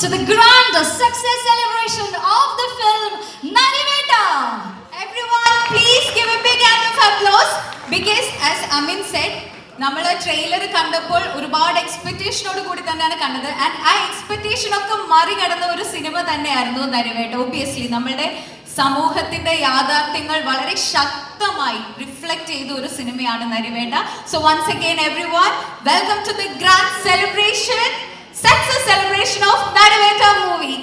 to the grand success celebration of the film Nariveta. Everyone, please give a big hand of applause because as Amin said, നമ്മൾ trailer കണ്ടപ്പോൾ ഒരുപാട് എക്സ്പെക്ടേഷനോട് കൂടി തന്നെയാണ് കണ്ടത്. And ആ expectation ഒക്കെ മറികടന്ന ഒരു സിനിമ തന്നെയായിരുന്നു നരിവേട്ട. ഒബിയസ്ലി നമ്മളുടെ സമൂഹത്തിന്റെ യാഥാർത്ഥ്യങ്ങൾ വളരെ ശക്തമായി റിഫ്ലക്ട് ചെയ്ത ഒരു സിനിമയാണ് Narivetta. So once again everyone, welcome to the grand celebration, success celebration of Narivetta movie.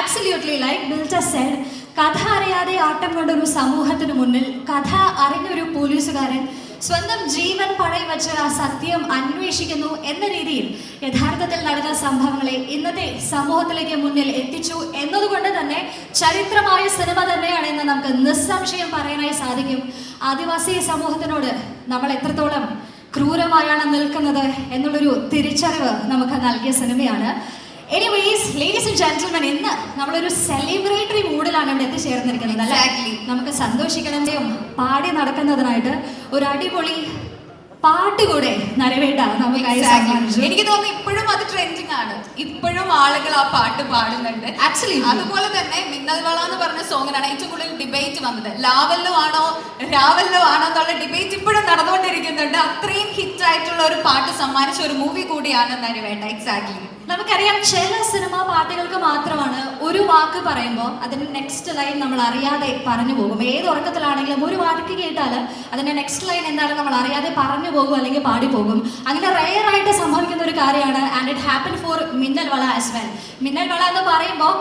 Absolutely, like Bilta said, കഥ അറിയാതെ ആട്ടം കൊണ്ടൊരു സമൂഹത്തിന് മുന്നിൽ കഥ അറിഞ്ഞൊരു പോലീസുകാരൻ സ്വന്തം ജീവൻ പണയം വെച്ച് ആ സത്യം അന്വേഷിക്കുന്നു എന്ന രീതിയിൽ യഥാർത്ഥത്തിൽ നടന്ന സംഭവങ്ങളെ ഇന്നത്തെ സമൂഹത്തിലേക്ക് മുന്നിൽ എത്തിച്ചു എന്നതുകൊണ്ട് തന്നെ ചരിത്രമായ സിനിമ തന്നെയാണെന്ന് നമുക്ക് നിസ്സംശയം പറയാനായി സാധിക്കും. ആദിവാസി സമൂഹത്തിനോട് നമ്മൾ എത്രത്തോളം ക്രൂരമായാണ് നിൽക്കുന്നത് എന്നുള്ളൊരു തിരിച്ചറിവ് നമുക്ക് നൽകിയ സിനിമയാണ്. എനിവേസ്, ലേഡീസ് ആൻഡ് ജെന്റിൽമെൻ, ഇന്ന് നമ്മളൊരു സെലിബ്രേറ്ററി മൂഡിലാണ് ഇവിടെ എത്തിച്ചേർന്നിരിക്കുന്നത്. Exactly. നമുക്ക് സന്തോഷിക്കണമെങ്കിലും പാടി നടക്കുന്നതിനായിട്ട് ഒരു അടിപൊളി പാട്ട് കൂടെ നരവേട്ട നമുക്കായി സമ്മാനിച്ചു. എനിക്ക് തോന്നുന്നു ഇപ്പോഴും അത് ട്രെൻഡിങ് ആണ്. ഇപ്പോഴും ആളുകൾ ആ പാട്ട് പാടുന്നുണ്ട്. ആക്ച്വലി അതുപോലെ തന്നെ മിന്നൽ വള എന്ന് പറഞ്ഞ സോങ്ങിനാണ് ഏറ്റവും കൂടുതൽ ഡിബേറ്റ് വന്നത്. ലാവല്ലോ ആണോ രാവല്ലോ ആണോ എന്നുള്ള ഡിബേറ്റ് ഇപ്പോഴും നടന്നുകൊണ്ടിരിക്കുന്നുണ്ട്. അത്രയും ഹിറ്റ് ആയിട്ടുള്ള ഒരു പാട്ട് സമ്മാനിച്ച ഒരു മൂവി കൂടിയാണ് നരിവേട്ട. എക്സാക്ട്ലി. നമുക്കറിയാം, ചില സിനിമാ പാട്ടുകൾക്ക് മാത്രമാണ് ഒരു വാക്ക് പറയുമ്പോൾ അതിന്റെ നെക്സ്റ്റ് ലൈൻ നമ്മൾ അറിയാതെ പറഞ്ഞു പോകും. ഏത് ഉറക്കത്തിലാണെങ്കിലും ഒരു വാക്ക് കേട്ടാൽ അതിന്റെ നെക്സ്റ്റ് ലൈൻ എന്തായാലും നമ്മൾ അറിയാതെ പറഞ്ഞു പോകും അല്ലെങ്കിൽ പാടി പോകും. അങ്ങനെ റെയർ ആയിട്ട് സംഭവിക്കുന്ന ഒരു കാര്യമാണ്. ആൻഡ് ഇറ്റ് ഹാപ്പൻ ഫോർ മിന്നൽ വള ആസ് വെൽ. മിന്നൽ വള എന്ന് പറയുമ്പോൾ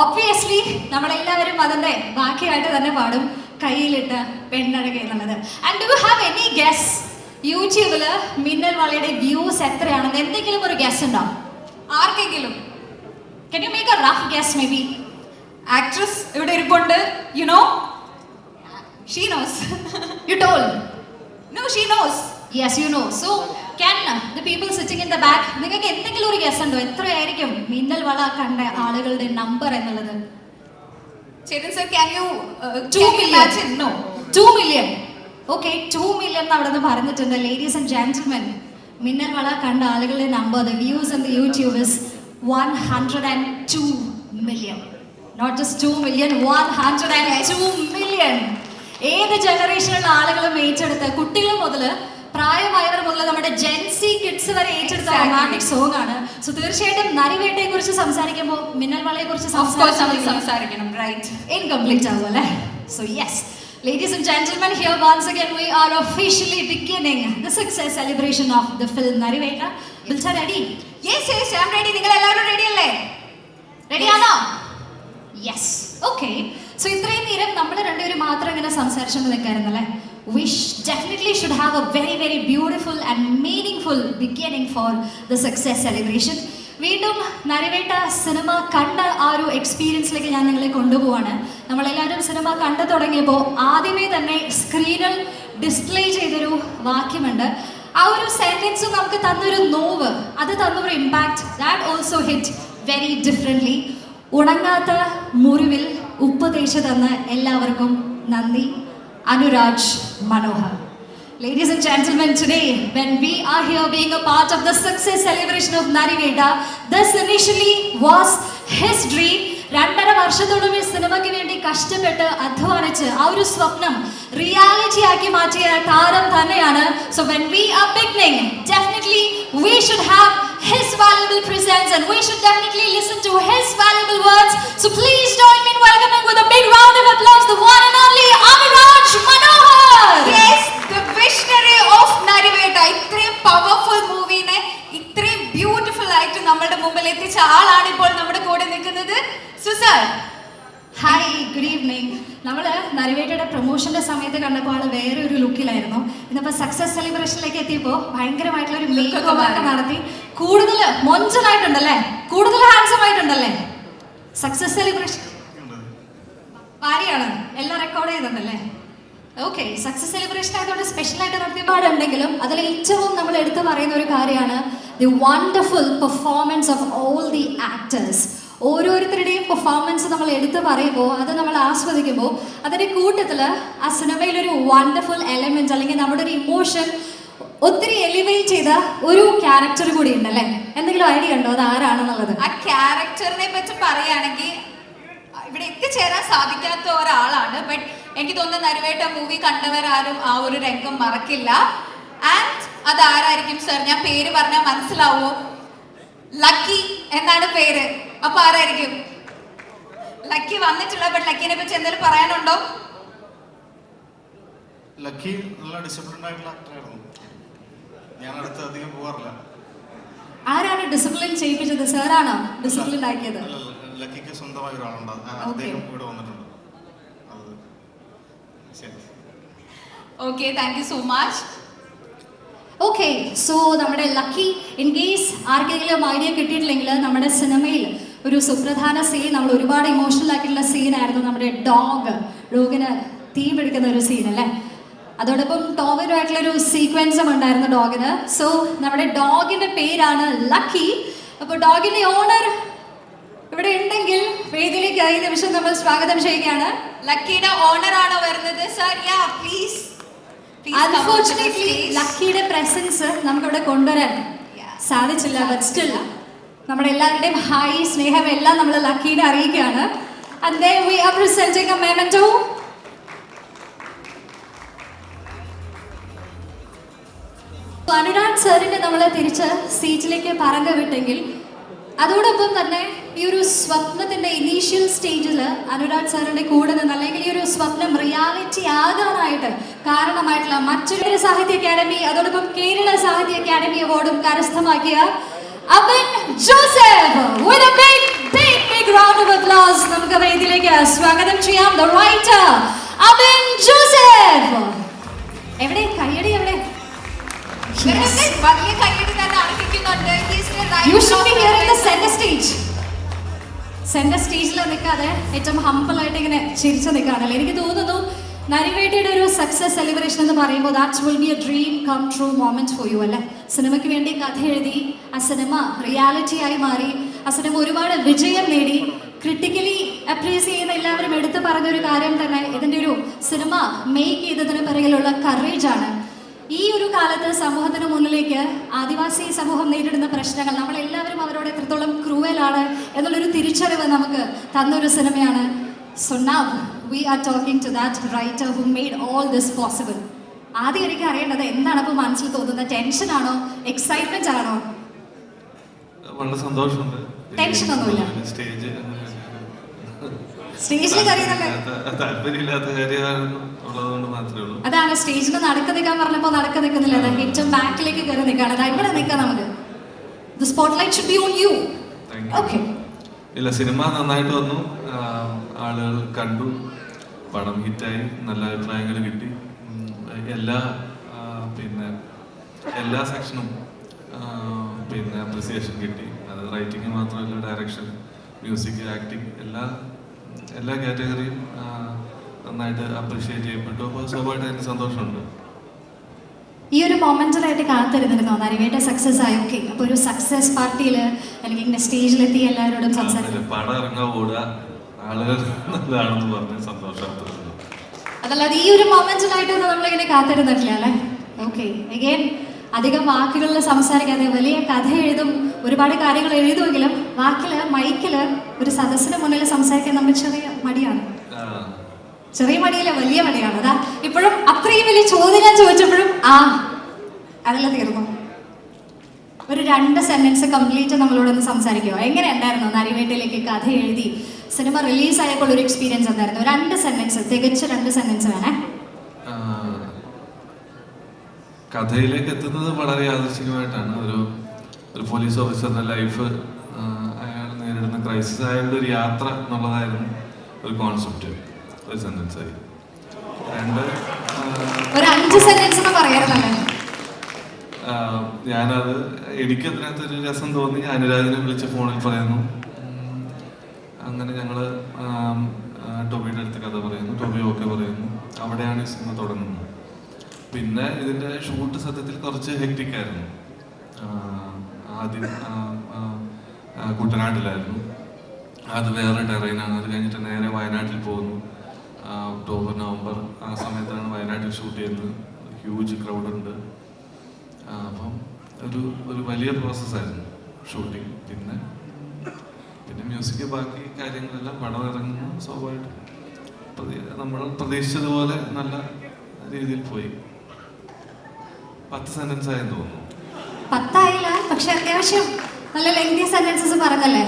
ഒബ്വിയസ്ലി നമ്മളെല്ലാവരും അതിന്റെ ബാക്കിയായിട്ട് തന്നെ പാടും, കയ്യിലിട്ട് പെണ്ണഴക എന്നുള്ളത്. And do you have any guess യൂട്യൂബില് മിന്നൽ വളയുടെ വ്യൂസ് എത്രയാണെന്ന് എന്തെങ്കിലും ഒരു ഗെസ് ഉണ്ടോ ആർക്കെങ്കിലും? Can you make a rough guess maybe? Actress ഇവിടെ ഇരിപ്പുണ്ട്. You know? She knows. You told? No, she knows. Yes, you know. So, can the people sitting in the back, നിങ്ങൾക്ക് എന്തെങ്കിലും ഒരു ഗസ് ഉണ്ടോ എത്രയായിരിക്കും മിന്നൽ വള കണ്ട ആളുകളുടെ നമ്പർ എന്നുള്ളത്? Chetan sir, can you 2 million? imagine? No. 2 million. Okay, 2 million അവിടെ നിന്ന് പറഞ്ഞിട്ടുണ്ട്. Ladies and gentlemen, മിന്നൽ വള കണ്ട ആളുകളുടെ number, the views on the YouTube is 102 million. Not just 2 million, 102 million. ഏത് ജനറേഷനിലുള്ള ആളുകളും ഏറ്റെടുത്ത, കുട്ടികൾ മുതൽ പ്രായമായവർ മുതൽ നമ്മുടെ ജെൻസി കിഡ്സ് വരെ ഏറ്റെടുത്ത റൊമാൻറ്റിക് സോങ് ആണ്. സോ തീർച്ചയായിട്ടും നരിവേട്ടയെ കുറിച്ച് സംസാരിക്കുമ്പോൾ മിന്നൽ വളയെ കുറിച്ച് സംസാരിക്കണം. റൈറ്റ്, ഇൻകംപ്ലീറ്റ് ആകും അല്ലേ? So yes, ladies and gentlemen, here once again we are officially beginning the success celebration of the film Nariveta. Bilcha ready? Yes, yes, I'm ready. നിങ്ങൾ എല്ലാവരും റെഡി അല്ലേ? റെഡി ആണോ? യെസ്. ഓക്കെ. സോ ഇത്രയും നേരം നമ്മൾ രണ്ടുപേരും മാത്രം ഇങ്ങനെ സംസാരിച്ചുകൊണ്ട് നിൽക്കാറുണ്ടല്ലേ? We definitely should have a very very beautiful and meaningful beginning for the success celebration. വീണ്ടും നരിവേട്ട സിനിമ കണ്ട ആ ഒരു എക്സ്പീരിയൻസിലേക്ക് ഞാൻ നിങ്ങളെ കൊണ്ടുപോവാണ്. നമ്മളെല്ലാവരും സിനിമ കണ്ടു തുടങ്ങിയപ്പോൾ ആദ്യമേ തന്നെ സ്ക്രീനിൽ ഡിസ്പ്ലേ ചെയ്തൊരു വാക്യമുണ്ട്. ആ ഒരു സെൻറ്റൻസ് നമുക്ക് തന്നൊരു നോവ്, അത് തന്നൊരു impact, that also hit very differently. ഉണങ്ങാത്ത മുറിവിൽ ഉപ്പ് തേച്ച് തന്ന് എല്ലാവർക്കും നന്ദി. Anuraj Manohar. Ladies and gentlemen, today when we are here being a part of the success celebration of Nariveta, this initially was his dream. 2.5 വർഷത്തോളം ഈ സിനിമയ്ക്ക് വേണ്ടി കഷ്ടപ്പെട്ട് അധ്വാനിച്ച് ആ ഒരു സ്വപ്നം റിയാലിറ്റി ആക്കി മാറ്റിയ താരം തന്നെയാണ്. So when we are beginning, definitely we should have his valuable presence and we should definitely listen to his valuable words. So please join me in welcoming with a big round of applause the one and only Amiraj Manohar. Yes, the visionary of Nariveta. ഇത്രയും powerful മൂവിനെ ഇത്രയും beautiful ആയിട്ട് നമ്മുടെ മുമ്പിൽ എത്തിച്ച ആളാണ് ഇപ്പോൾ നമ്മുടെ കൂടെ നിൽക്കുന്നത്. സുസർ, ഹായ്, ഗുഡ് ഈവനിങ്. നമ്മൾ നരിവേട്ടയുടെ പ്രൊമോഷൻ്റെ സമയത്ത് കണ്ടപ്പോൾ ആൾ വേറെ ഒരു ലുക്കിലായിരുന്നു. ഇന്നിപ്പോൾ സക്സസ് സെലിബ്രേഷനിലേക്ക് എത്തിയപ്പോൾ ഭയങ്കരമായിട്ടുള്ള ഒരു മേക്ക് ഓവർ നടത്തി കൂടുതൽ മൊഞ്ചലായിട്ടുണ്ടല്ലേ, കൂടുതൽ ഹാൻസം ആയിട്ടുണ്ടല്ലേ. സക്സസ് സെലിബ്രേഷൻ ഭാര്യയാണ്, എല്ലാം റെക്കോർഡ് ചെയ്തിട്ടുണ്ടല്ലേ? ഓക്കെ, സക്സസ് സെലിബ്രേഷൻ ആയതുകൊണ്ട് സ്പെഷ്യലായിട്ട് നടത്തിയ പാടുണ്ടെങ്കിലും അതിൽ ഏറ്റവും നമ്മൾ എടുത്തു പറയുന്ന ഒരു കാര്യമാണ് the wonderful performance of all the actors. ഓരോരുത്തരുടെയും പെർഫോമൻസ് നമ്മൾ എടുത്തു പറയുമ്പോൾ, അത് നമ്മൾ ആസ്വദിക്കുമ്പോൾ അതിൻ്റെ കൂട്ടത്തിൽ ആ സിനിമയിലൊരു വണ്ടർഫുൾ എലമെൻറ്റ് അല്ലെങ്കിൽ നമ്മുടെ ഒരു ഇമോഷൻ ഒത്തിരി എലിവേറ്റ് ചെയ്ത ഒരു ക്യാരക്ടർ കൂടി ഉണ്ടല്ലേ? എന്തെങ്കിലും ഐഡിയ ഉണ്ടോ അത് ആരാണെന്നുള്ളത്? ആ ക്യാരക്ടറിനെ പറ്റി പറയുകയാണെങ്കിൽ ഇവിടെ എത്തിച്ചേരാൻ സാധിക്കാത്ത ഒരാളാണ്. ബട്ട് എനിക്ക് തോന്നുന്നു നരുവേട്ട മൂവി കണ്ടവരാരും ആ ഒരു രംഗം മറക്കില്ല. ആൻഡ് അത് ആരായിരിക്കും സർ? ഞാൻ പേര് പറഞ്ഞാൽ മനസ്സിലാവോ? ലക്കി എന്നാണ് പേര്. അപ്പൊ ആരായിരിക്കും? ലക്കി വന്നിട്ടില്ല. ബട്ട് ലക്കിനെ പറ്റി എന്തെങ്കിലും പറയാനുണ്ടോ? ലക്കി നല്ല ഡിസിപ്ലിൻഡ് ആയിട്ടുള്ള ആക്ടറായിരുന്നു. ഞാൻ അടുത്ത് അധികം പോകാറില്ല. ആരാണ് ഡിസിപ്ലിൻ ചെയ്യിപ്പിച്ചത്? സാറാണോ ഡിസിപ്ലിൻ ആക്കിയത്? ലക്കിക്ക് സ്വന്തമായ ഒരാളുണ്ട്, അദ്ദേഹം ഇവിടെ വന്നിട്ടുണ്ട്. അത് ശരി. Okay, thank you so much. Okay, so നമ്മുടെ ലക്കി, ഇൻ കേസ് ആർക്കെങ്കിലും ഐഡിയ കിട്ടിയിട്ടില്ലെങ്കിൽ നമ്മുടെ സിനിമയിൽ ഒരു സുപ്രധാന സീൻ, നമ്മൾ ഒരുപാട് ഇമോഷണൽ ആയിട്ടുള്ള സീനായിരുന്നു നമ്മുടെ ഡോഗിന് തീ പിടിക്കുന്ന ഒരു സീൻ അല്ലേ? അതോടൊപ്പം ടോവിനുമായിട്ടുള്ളൊരു സീക്വൻസും ഉണ്ടായിരുന്നു ഡോഗിന്. സോ നമ്മുടെ ഡോഗിന്റെ പേരാണ് ലക്കി. അപ്പോൾ ഡോഗിന്റെ ഓണർ ഇവിടെ ഉണ്ടെങ്കിൽ വേദിയിലേക്ക് ഈ നിമിഷം നമ്മൾ സ്വാഗതം ചെയ്യുകയാണ്. ലക്കിയുടെ ഓണർ ആണോ വരുന്നത് സർ? Yeah please. അൺഫോർച്ചുനേറ്റ്ലി ലക്കിയുടെ പ്രസൻസ് നമുക്കിവിടെ കൊണ്ടുവരാൻ സാധിച്ചില്ല. ബട്ട് സ്റ്റിൽ നമ്മുടെ എല്ലാവരുടെയും ഹായ് സ്നേഹം എല്ലാം നമ്മൾ ലക്കീനെ അറിയിക്കുകയാണ്. And then we are presenting a memento. Anurag സാറിനെ നമ്മൾ തിരിച്ച് സീറ്റിലേക്ക് പറഞ്ഞു വിട്ടെങ്കിൽ അതോടൊപ്പം തന്നെ ഈ ഒരു സ്വപ്നത്തിന്റെ ഇനീഷ്യൽ സ്റ്റേജിൽ അനുരാഗ് സാറിന്റെ കൂടെ നിന്ന്, അല്ലെങ്കിൽ ഈ ഒരു സ്വപ്നം റിയാലിറ്റി ആകാനായിട്ട് കാരണമായിട്ടുള്ള മറ്റൊരു സാഹിത്യ അക്കാദമി, അതോടൊപ്പം കേരള സാഹിത്യ അക്കാദമി അവാർഡും കരസ്ഥമാക്കിയ Abin Joseph, with a big round of applause നമുക്ക് വേദിയിലേക്ക് സ്വാഗതം ചെയ്യാം. The writer Abin Joseph. എവിടെ കയ്യടി? എവിടെ? വലിയ കയ്യടി തന്നെ അർഹിക്കുന്നുണ്ട്. You should be here in the center stage. Centre സ്റ്റേജിൽ നിൽക്കാതെ ഏറ്റവും ഹംബിളായിട്ട് ഇങ്ങനെ ചിരിച്ചു നിൽക്കുകയാണല്ലോ. എനിക്ക് തോന്നുന്നു നരിവേട്ടയുടെ ഒരു സക്സസ് സെലിബ്രേഷൻ എന്ന് പറയുമ്പോൾ that will be a dream come true moment for you അല്ലേ? സിനിമയ്ക്ക് വേണ്ടി കഥ എഴുതി, ആ സിനിമ റിയാലിറ്റി ആയി മാറി, ആ സിനിമ ഒരുപാട് വിജയം നേടി, ക്രിട്ടിക്കലി അപ്രീസ് ചെയ്യുന്ന എല്ലാവരും എടുത്തു പറഞ്ഞൊരു കാര്യം തന്നെ ഇതിൻ്റെ ഒരു സിനിമ മേക്ക് ചെയ്തതിന് പിറകിലുള്ള കറേജാണ്. ഈ ഒരു കാലത്ത് സമൂഹത്തിന് മുന്നിലേക്ക് ആദിവാസി സമൂഹം നേരിടുന്ന പ്രശ്നങ്ങൾ, നമ്മളെല്ലാവരും അവരോട് എത്രത്തോളം ക്രൂവലാണ് എന്നുള്ളൊരു തിരിച്ചറിവ് നമുക്ക് തന്നൊരു സിനിമയാണ്. So now we are talking to that writer who made all this possible. ആദ്യം എനിക്ക് അറിയേണ്ടത് എന്താണ് ഇപ്പോൾ മനസ്സിൽ തോന്നുന്നത്? ടെൻഷൻ ആണോ, എക്സൈറ്റ്മെന്റ് ആണോ? വളരെ സന്തോഷമുണ്ട്. ടെൻഷനൊന്നുമില്ല. സ്റ്റേജിൽ കയറിയതല്ലേ? താല്പര്യമില്ലാത്ത കാര്യമാണ് ഉള്ളതുകൊണ്ട് മാത്രമേ ഉള്ളൂ. അതാണ് സ്റ്റേജിൽ നടക്ക നിൽക്കാൻ പറഞ്ഞപ്പോൾ നടക്ക നിൽക്കുന്നില്ല, അത് ഏറ്റവും ബാക്കിലേക്ക് കയറി നിൽക്കുകയാണ്. അതാ ഇവിടെ നിൽക്കാം നമുക്ക്. The spotlight should be on you. Okay. ഇല്ല, സിനിമ നന്നായിട്ട് വന്നു, ആളുകൾ കണ്ടു, പടം ഹിറ്റായി, നല്ല അഭിപ്രായങ്ങൾ കിട്ടി. എല്ലാ സെക്ഷനും അപ്രിസിയേഷൻ കിട്ടി. അത് റൈറ്റിംഗ് മാത്രമല്ല, ഡയറക്ഷൻ, മ്യൂസിക്, ആക്ടിങ്, എല്ലാ കാറ്റഗറിയും നന്നായിട്ട് അപ്രിഷിയേറ്റ് ചെയ്യപ്പെട്ടു. അപ്പോൾ സ്വാഭാവികമായിട്ട് എനിക്ക് സന്തോഷമുണ്ട്. ഈ ഒരു മൊമെന്റിലായിട്ട് കാത്തിരുന്നിരുന്നോ നരിവേട്ട സക്സസ് ആയി? ഓക്കെ, അപ്പോൾ ഒരു സക്സസ് പാർട്ടിയിൽ അല്ലെങ്കിൽ ഇങ്ങനെ സ്റ്റേജിലെത്തി എല്ലാവരോടും സംസാരിക്കും. പടം ഇറങ്ങാൻ ഓടുക, ആളുകൾ നല്ലതാണെന്ന് പറഞ്ഞ് സന്തോഷം. അതല്ലാതെ ഈ ഒരു മൊമെന്റിലായിട്ടൊന്നും നമ്മളിങ്ങനെ കാത്തിരുന്നിട്ടില്ല അല്ലേ? ഓക്കെ, അഗൈൻ അധികം വാക്കുകളിൽ സംസാരിക്കാതെ വലിയ കഥ എഴുതും, ഒരുപാട് കാര്യങ്ങൾ എഴുതുമെങ്കിലും വാക്കില് മൈക്കില് ഒരു സദസ്സിന് മുന്നിൽ സംസാരിക്കാൻ നമുക്ക് ചെറിയ മടിയാണ്. ചെറിയ മടിയില്ല, വലിയ മടിയാണ്. അതാ ഇപ്പോഴും അത്രയും വലിയ ചോദ്യം ഞാൻ ചോദിച്ചപ്പോഴും അതെല്ലാം തീർന്നു. ഒരു 2 സെന്റൻസ് കംപ്ലീറ്റ് നമ്മളോടൊന്ന് സംസാരിക്കുമോ? എങ്ങനെ ഉണ്ടായിരുന്നു നരിവേട്ടയിലേക്ക് കഥ എഴുതി സിനിമ റിലീസ് ആയപ്പോൾ ഒരു എക്സ്പീരിയൻസ് എന്തായിരുന്നു? 2 സെന്റൻസ്, തികച്ച 2 സെന്റൻസ് വേണേ. കഥയിലേക്ക് എത്തുന്നത് വളരെ യാദൃശ്ചികമായിട്ടാണ്. ഒരു പോലീസ് ഓഫീസറുടെ ലൈഫ്, അയാൾ നേരിടുന്ന ക്രൈസിസ്, അയാളുടെ ഒരു യാത്ര എന്നുള്ളതായിരുന്നു ഒരു കോൺസെപ്റ്റ്. ഒരു സെന്റൻസായി. ഒരു 5 സെന്റൻസ് എന്ന് പറയാറുണ്ടല്ലേ? ഞാനത് എനിക്കതിനകത്തൊരു രസം തോന്നി. അനുരാഗിനെ വിളിച്ച് ഫോണിൽ പറയുന്നു. അങ്ങനെ ഞങ്ങള് ടോബിയുടെ അടുത്ത് കഥ പറയുന്നു, ടോബി ഓക്കെ പറയുന്നു. അവിടെയാണ് ഈ സിനിമ തുടങ്ങുന്നത്. പിന്നെ ഇതിന്റെ ഷൂട്ട് സത്യത്തിൽ കുറച്ച് ഹെക്റ്റിക് ആയിരുന്നു. ആദ്യം കുട്ടനാട്ടിലായിരുന്നു, അത് വേറെ ടെറൈനാണ്. അത് കഴിഞ്ഞിട്ട് നേരെ വയനാട്ടിൽ പോകുന്നു. ഒക്ടോബർ, നവംബർ ആ സമയത്താണ് വയനാട്ടിൽ ഷൂട്ട് ചെയ്യുന്നത്. ഹ്യൂജ് ക്രൗഡുണ്ട്. അപ്പം ഒരു വലിയ പ്രോസസ്സായിരുന്നു ഷൂട്ടിങ്. പിന്നെ മ്യൂസിക്, ബാക്കി കാര്യങ്ങളെല്ലാം പടം ഇറങ്ങുന്നു. സ്വാഭാവികമായിട്ടും നമ്മൾ പ്രതീക്ഷിച്ചതുപോലെ നല്ല രീതിയിൽ പോയി. 10 സെന്റൻസ് ആയെന്ന് തോന്നുന്നു. 10 ആയില്ല, പക്ഷെ അത്യാവശ്യം നല്ല ലെങ്തി സെന്റൻസസ് പറഞ്ഞല്ലേ.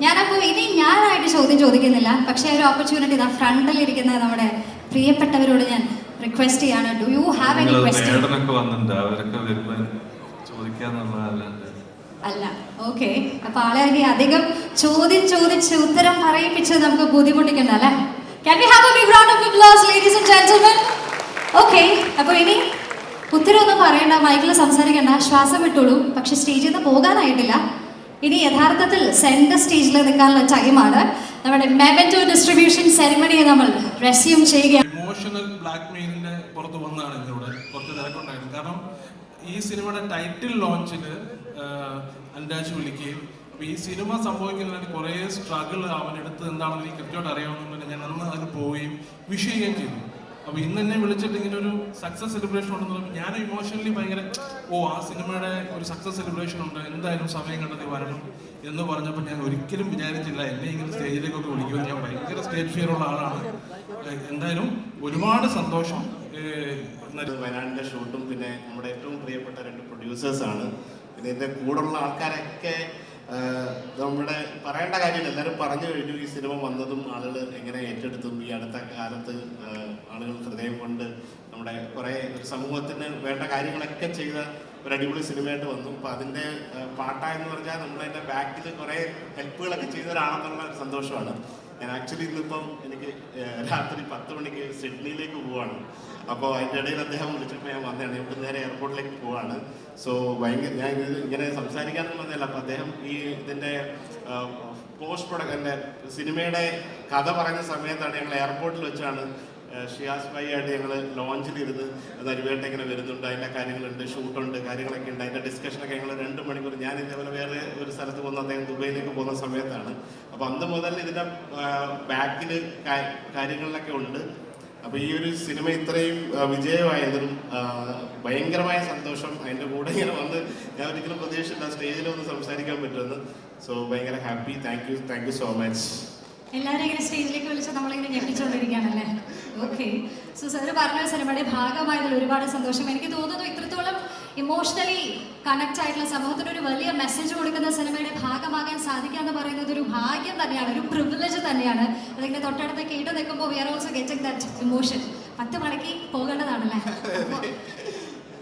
ഞാനപ്പോൾ ഇനി ഞാനായിട്ട് ചോദ്യം ചോദിക്കുന്നില്ല, പക്ഷേ ഒരു ഓപ്പർച്യൂണിറ്റി ഇതാ ഫ്രണ്ടിലിരിക്കുന്ന നമ്മുടെ പ്രിയപ്പെട്ടവരോട് ഞാൻ റിക്വസ്റ്റ് ചെയ്യാണ്. Do you have any question? മേഡനൊക്കെ വന്നിട്ടുണ്ട്, അവരൊക്കെ വരുമ്പോൾ ചോദിക്കാന്നുള്ളതല്ലാണ്ട് അല്ല. ഓക്കെ, അപ്പൊ ആളെ അധികം ചോദിച്ച് ഉത്തരം പറയിപ്പിച്ച് നമുക്ക് ബുദ്ധിമുട്ടിക്കണ്ട അല്ലേ. Can we have a big round of applause, ladies and gentlemen? Okay, അപ്പോൾ ഇനി ഉത്തരവൊന്നും പറയണ്ട, മൈക്കിൽ സംസാരിക്കണ്ട, ശ്വാസം വിട്ടോളൂ. പക്ഷെ സ്റ്റേജിൽ നിന്ന് പോകാനായിട്ടില്ല. ഇനി യഥാർത്ഥത്തിൽ സെന്റർ സ്റ്റേജിൽ നിൽക്കാനുള്ള ടൈമാണ്. നമ്മുടെ മെമന്റോ ഡിസ്ട്രിബ്യൂഷൻ സെറിമണിയെ നമ്മൾ റെസ്യൂം ചെയ്യുകയാണ്. ഇമോഷണൽ ബ്ലാക്ക് മെയിലിന്റെ പുറത്ത് വന്നതാണ് ഇതിലൂടെ കുറച്ച് തിരക്കുണ്ടായിരുന്നു. കാരണം ഈ സിനിമയുടെ ടൈറ്റിൽ ലോഞ്ചിന് അൻരാജ് വിളിക്കുകയും അപ്പോൾ ഈ സിനിമ സംഭവിക്കുന്നതിന് കുറേ സ്ട്രഗിൾ അവനെടുത്ത് എന്താണെന്ന് എനിക്ക് കൃത്യമായിട്ട് അറിയാവുന്നതുകൊണ്ട് ഞാൻ അന്ന് അതിന് പോവുകയും വിഷ് ചെയ്യുകയും ചെയ്തു. അപ്പോൾ ഇന്ന് എന്നെ വിളിച്ചിട്ട് ഇങ്ങനെ ഒരു സക്സസ് സെലിബ്രേഷൻ ഉണ്ടെന്ന് പറയുമ്പോൾ ഞാൻ ഇമോഷണലി ഭയങ്കര ആ സിനിമയുടെ ഒരു സക്സസ് സെലിബ്രേഷൻ ഉണ്ട്, എന്തായാലും സമയം കണ്ടെത്തി വരണം എന്ന് പറഞ്ഞപ്പോൾ ഞാൻ ഒരിക്കലും വിചാരിച്ചില്ല എന്നെ ഇങ്ങനെ സ്റ്റേജിലേക്കൊക്കെ വിളിക്കുമെന്ന്. ഞാൻ ഭയങ്കര സ്റ്റേജ് ഫിയർ ഉള്ള ആളാണ്. എന്തായാലും ഒരുപാട് സന്തോഷം. വയനാടിൻ്റെ ഷൂട്ടും പിന്നെ നമ്മുടെ ഏറ്റവും പ്രിയപ്പെട്ട 2 പ്രൊഡ്യൂസേഴ്സാണ്. പിന്നെ ഇതിൻ്റെ കൂടെയുള്ള ആൾക്കാരൊക്കെ നമ്മുടെ പറയേണ്ട കാര്യമില്ല, എല്ലാവരും പറഞ്ഞു കഴിഞ്ഞു. ഈ സിനിമ വന്നതും ആളുകൾ എങ്ങനെ ഏറ്റെടുത്തും ഈ അടുത്ത കാലത്ത് ആളുകൾ ഹൃദയം കൊണ്ട് നമ്മുടെ കുറേ ഒരു സമൂഹത്തിന് വേണ്ട കാര്യങ്ങളൊക്കെ ചെയ്ത ഒരു അടിപൊളി സിനിമയായിട്ട് വന്നു. അപ്പോൾ അതിൻ്റെ പാട്ട എന്ന് പറഞ്ഞാൽ നമ്മളതിൻ്റെ ബാക്കിൽ കുറേ ഹെൽപ്പുകളൊക്കെ ചെയ്തവരാണെന്നുള്ള ഒരു സന്തോഷമാണ്. ഞാൻ ആക്ച്വലി ഇന്നിപ്പം എനിക്ക് രാത്രി 10 മണിക്ക് സിഡ്നിയിലേക്ക് പോവാണ്. അപ്പോൾ അതിൻ്റെ ഇടയിൽ അദ്ദേഹം വിളിച്ചപ്പോൾ ഞാൻ വന്നതാണ്. ഇവിടെ നേരെ എയർപോർട്ടിലേക്ക് പോവാണ്. സോ ഭയങ്കര ഞാൻ ഇങ്ങനെ സംസാരിക്കാനൊന്നും വന്നതല്ല. അപ്പോൾ അദ്ദേഹം ഈ ഇതിൻ്റെ പോസ്റ്റ് പ്രൊഡക്റ്റ് സിനിമയുടെ കഥ പറയുന്ന സമയത്താണ് ഞങ്ങൾ എയർപോർട്ടിൽ വെച്ചാണ് ഷിയാസ് ഭായി ആയിട്ട് ഞങ്ങൾ ലോഞ്ചിലിരുന്ന് നരുവേട്ട ഇങ്ങനെ വരുന്നുണ്ട്, അതിൻ്റെ കാര്യങ്ങളുണ്ട്, ഷൂട്ടുണ്ട്, കാര്യങ്ങളൊക്കെ ഉണ്ട്. അതിൻ്റെ ഡിസ്കഷനൊക്കെ ഞങ്ങൾ 2 മണിക്കൂർ. ഞാൻ ഇതേപോലെ വേറെ ഒരു സ്ഥലത്ത് പോകുന്ന അദ്ദേഹം ദുബൈയിലേക്ക് പോകുന്ന സമയത്താണ്. അപ്പോൾ അന്ന് മുതൽ ഇതിൻ്റെ ബാക്കിൽ കാര്യങ്ങളിലൊക്കെ ഉണ്ട്. അപ്പോൾ ഈ ഒരു സിനിമ ഇത്രയും വിജയമായതിനും ഭയങ്കരമായ സന്തോഷം. അതിൻ്റെ കൂടെ ഇങ്ങനെ വന്ന് ഞാൻ ഒരിക്കലും പ്രതീക്ഷിച്ചില്ല സ്റ്റേജിൽ ഒന്ന് സംസാരിക്കാൻ പറ്റുമെന്ന്. സോ ഭയങ്കര happy. Thank you so much. എല്ലാവരും ഇങ്ങനെ സ്റ്റേജിലേക്ക് വിളിച്ച് നമ്മളിങ്ങനെ ഞെട്ടിച്ചുകൊണ്ടിരിക്കുകയാണല്ലേ. ഓക്കെ, സോ സാർ പറഞ്ഞ സിനിമയുടെ ഭാഗമായതിൽ ഒരുപാട് സന്തോഷം. എനിക്ക് തോന്നുന്നു ഇത്രത്തോളം ഇമോഷണലി കണക്ട് ആയിട്ടുള്ള സമൂഹത്തിന് ഒരു വലിയ മെസ്സേജ് കൊടുക്കുന്ന സിനിമയുടെ ഭാഗമാകാൻ സാധിക്കുക എന്ന് പറയുന്നത് ഒരു ഭാഗ്യം തന്നെയാണ്, ഒരു പ്രിവിലേജ് തന്നെയാണ്. അതിങ്ങനെ തൊട്ടടുത്ത് കേട്ട് നിൽക്കുമ്പോൾ we are also getting that emotion. 10 മണിക്ക് പോകേണ്ടതാണല്ലേ.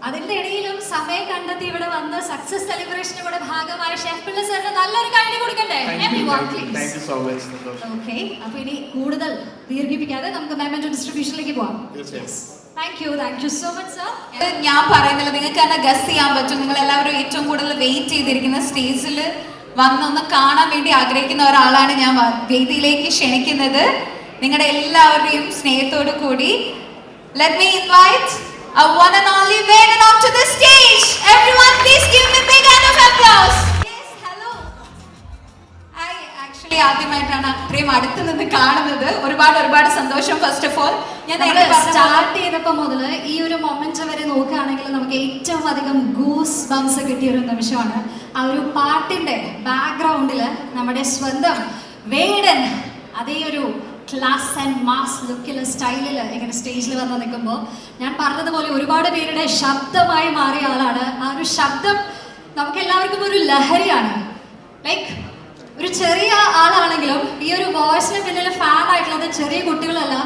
അതിന്റെ ഇടയിലും സമയം കണ്ടെത്തി ഇവിടെ വന്ന് സക്സസ് സെലിബ്രേഷന്റെ കൂടെ ഭാഗമായ ഷെഫ് പിള്ള സാറിന് നല്ലൊരു കൈ കൊടുക്കണ്ടേ. ഓക്കെ, അപ്പൊ ഇനി കൂടുതൽ ദീർഘിപ്പിക്കാതെ നമുക്ക് മെമന്റോ ഡിസ്ട്രിബ്യൂഷനിലേക്ക് പോവാം. Thank you so much sir. ഞാൻ പറയുന്നില്ല, നിങ്ങൾക്ക് തന്നെ ഗസ് ചെയ്യാൻ പറ്റും. നിങ്ങൾ എല്ലാവരും ഏറ്റവും കൂടുതൽ വെയിറ്റ് ചെയ്തിരിക്കുന്ന സ്റ്റേജിൽ വന്നൊന്ന് കാണാൻ വേണ്ടി ആഗ്രഹിക്കുന്ന ഒരാളാണ് ഞാൻ വേദിയിലേക്ക് ക്ഷണിക്കുന്നത്. നിങ്ങളുടെ എല്ലാവരുടെയും സ്നേഹത്തോടു കൂടി let me invite a one and only Vedan onto the stage. Everyone please give him a big round of applause. Yes, hello. I actually ആദ്യമായിട്ടാണ് അത്രയും അടുത്ത് നിന്ന് കാണുന്നത്. ഒരുപാട് സന്തോഷം. ഫസ്റ്റ് ഓഫ് ഓൾ ഞാൻ സ്റ്റാർട്ട് ചെയ്തപ്പോൾ മുതൽ ഈ ഒരു മൊമെന്റ് വരെ നോക്കുകയാണെങ്കിൽ നമുക്ക് ഏറ്റവും അധികം ഗൂസ് ബംസ് കിട്ടിയ ഒരു നിമിഷമാണ്. ആ ഒരു പാട്ടിന്റെ ബാക്ക്ഗ്രൗണ്ടിൽ നമ്മുടെ സ്വന്തം വേടൻ അതേ ഒരു ക്ലാസ് ആൻഡ് മാസ് ലുക്കില് സ്റ്റൈലിൽ ഇങ്ങനെ സ്റ്റേജിൽ വന്ന് നിൽക്കുമ്പോൾ ഞാൻ പറഞ്ഞതുപോലെ ഒരുപാട് പേരുടെ ശബ്ദമായി മാറിയ ആളാണ്. ആ ഒരു ശബ്ദം നമുക്ക് എല്ലാവർക്കും ഒരു ലഹരിയാണ്. ലൈക്ക് ഒരു ചെറിയ ആളാണെങ്കിലും ഈ ഒരു വോയിസിന് പിന്നിൽ ഫാൻ ആയിട്ടുള്ളത് ചെറിയ കുട്ടികളല്ല,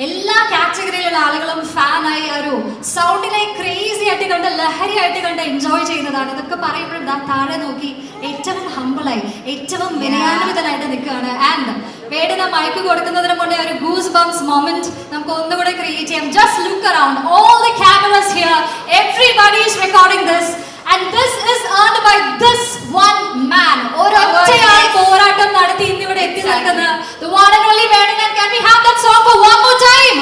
എല്ലാ കാറ്റഗറിയിലുള്ള ആളുകളും ഫാനായി ആ ഒരു സൗണ്ടിനെ ക്രേസി ആയിട്ട് കണ്ട് ലഹരി ആയിട്ട് കണ്ട് എൻജോയ് ചെയ്യുന്നതാണ്. ഇതൊക്കെ പറയുമ്പോഴും താഴെ നോക്കി ഏറ്റവും ഹമ്പിളായി ഏറ്റവും വിനയാന്വിതനായിട്ട് നിൽക്കുകയാണ്. ആൻഡ് വേടന മൈക്ക് കൊടുക്കുന്നതിന് മുന്നേ ഒരു ഗൂസ് ബംസ് മൊമെന്റ് നമുക്ക് ഒന്നുകൂടെ ക്രിയേറ്റ് ചെയ്യാം. Just look around all the cameras here, everybody is recording this and this is earned by this one man. ഒരൊറ്റയാൾ പോരാട്ടം നടത്തി ഇന്നിവിടെ എത്തി നിൽക്കുന്ന the one and only Vedan. And can we have that song for one more time?